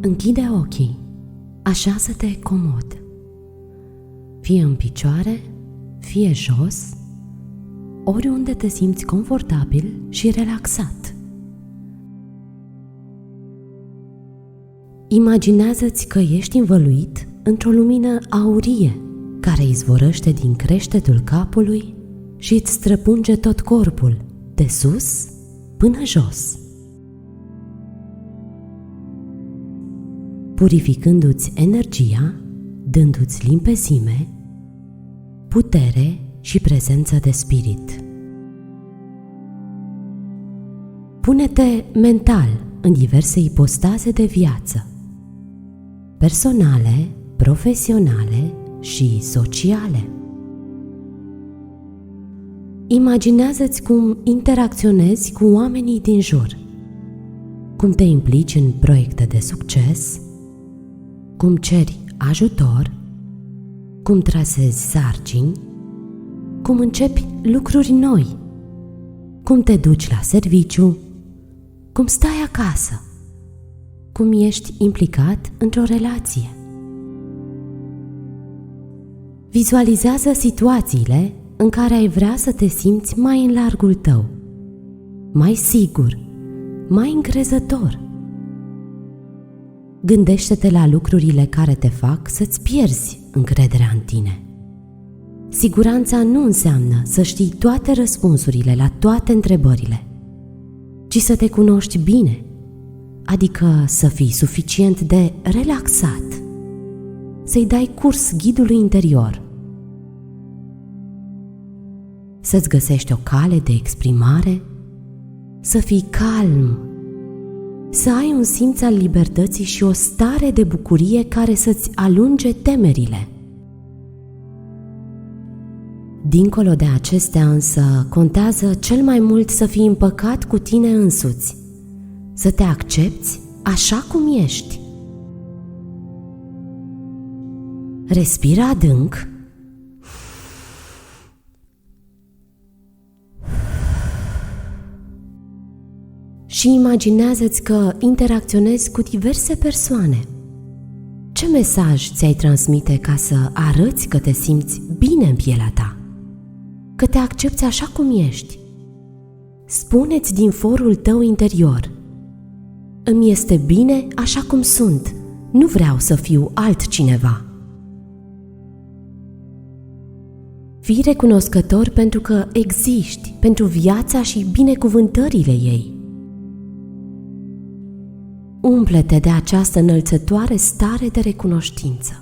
Închide ochii, așează-te comod, fie în picioare, fie jos, oriunde te simți confortabil și relaxat. Imaginează-ți că ești învăluit într-o lumină aurie care izvorăște din creștetul capului și îți străpunge tot corpul, de sus până jos, purificându-ți energia, dându-ți limpezime, putere și prezență de spirit. Pune-te mental în diverse ipostaze de viață, personale, profesionale și sociale. Imaginează-ți cum interacționezi cu oamenii din jur, cum te implici în proiecte de succes, cum ceri ajutor, cum trasezi sarcini, cum începi lucruri noi, cum te duci la serviciu, cum stai acasă, cum ești implicat într-o relație. Vizualizează situațiile în care ai vrea să te simți mai în largul tău, mai sigur, mai încrezător. Gândește-te la lucrurile care te fac să-ți pierzi încrederea în tine. Siguranța nu înseamnă să știi toate răspunsurile la toate întrebările, ci să te cunoști bine, adică să fii suficient de relaxat, să-i dai curs ghidului interior, să-ți găsești o cale de exprimare, să fii calm, să ai un simț al libertății și o stare de bucurie care să-ți alunge temerile. Dincolo de acestea însă, contează cel mai mult să fii împăcat cu tine însuți, să te accepți așa cum ești. Respiră adânc și imaginează-ți că interacționezi cu diverse persoane. Ce mesaj ți-ai transmite ca să arăți că te simți bine în pielea ta? Că te accepți așa cum ești? Spune-ți din forul tău interior: îmi este bine așa cum sunt, nu vreau să fiu altcineva. Fii recunoscător pentru că existi, pentru viața și binecuvântările ei. Umple-te de această înălțătoare stare de recunoștință.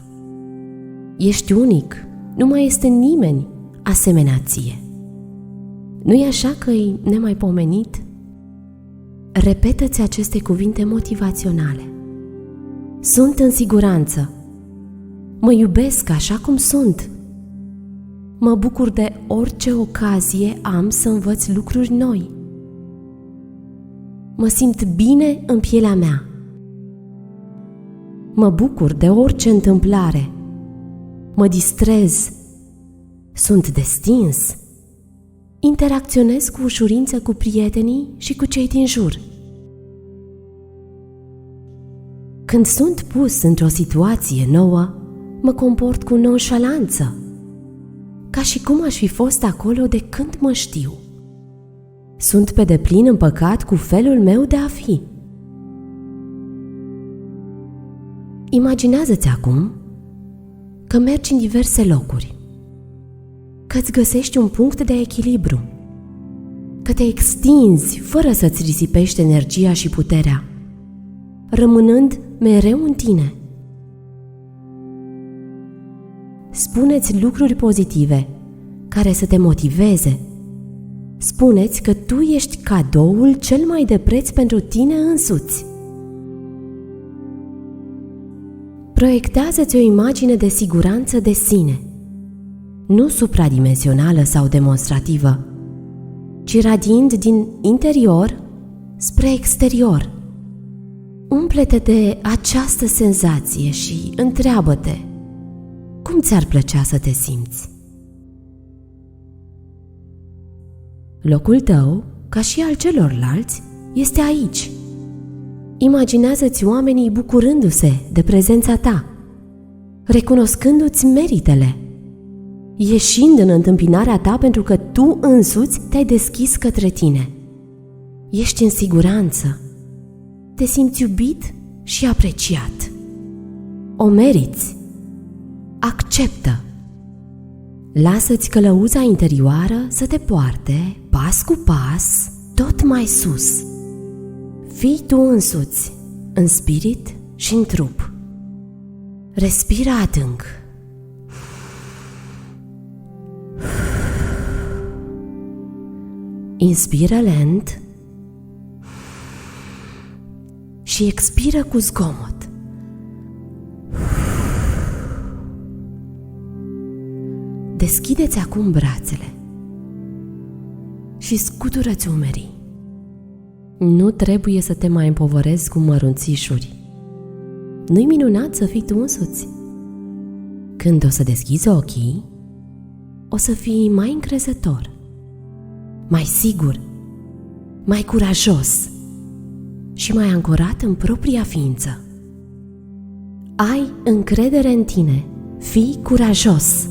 Ești unic, nu mai este nimeni asemenea ție. Nu-i așa că-i nemaipomenit? Repetă-ți aceste cuvinte motivaționale. Sunt în siguranță. Mă iubesc așa cum sunt. Mă bucur de orice ocazie am să învăț lucruri noi. Mă simt bine în pielea mea. Mă bucur de orice întâmplare. Mă distrez. Sunt destins. Interacționez cu ușurință cu prietenii și cu cei din jur. Când sunt pus într-o situație nouă, mă comport cu nonșalanță, ca și cum aș fi fost acolo de când mă știu. Sunt pe deplin împăcat cu felul meu de a fi. Imaginează-ți acum că mergi în diverse locuri, că îți găsești un punct de echilibru, că te extinzi fără să-ți risipești energia și puterea, rămânând mereu în tine. Spune-ți lucruri pozitive care să te motiveze. Spune-ți că tu ești cadoul cel mai de preț pentru tine însuți. Proiectează-ți o imagine de siguranță de sine, nu supradimensională sau demonstrativă, ci radiind din interior spre exterior. Umple-te de această senzație și întreabă-te: cum ți-ar plăcea să te simți? Locul tău, ca și al celorlalți, este aici. Imaginează-ți oamenii bucurându-se de prezența ta, recunoscându-ți meritele, ieșind în întâmpinarea ta pentru că tu însuți te-ai deschis către tine. Ești în siguranță, te simți iubit și apreciat. O meriți. Acceptă. Lasă-ți călăuza interioară să te poarte, pas cu pas, tot mai sus. Fii tu însuți, în spirit și în trup. Respiră adânc. Inspiră lent și expiră cu zgomot. Deschide-ți acum brațele și scutură-ți umerii. Nu trebuie să te mai împovărezi cu mărunțișuri. Nu-i minunat să fii tu însuți? Când o să deschizi ochii, o să fii mai încrezător, mai sigur, mai curajos și mai ancorat în propria ființă. Ai încredere în tine, fii curajos!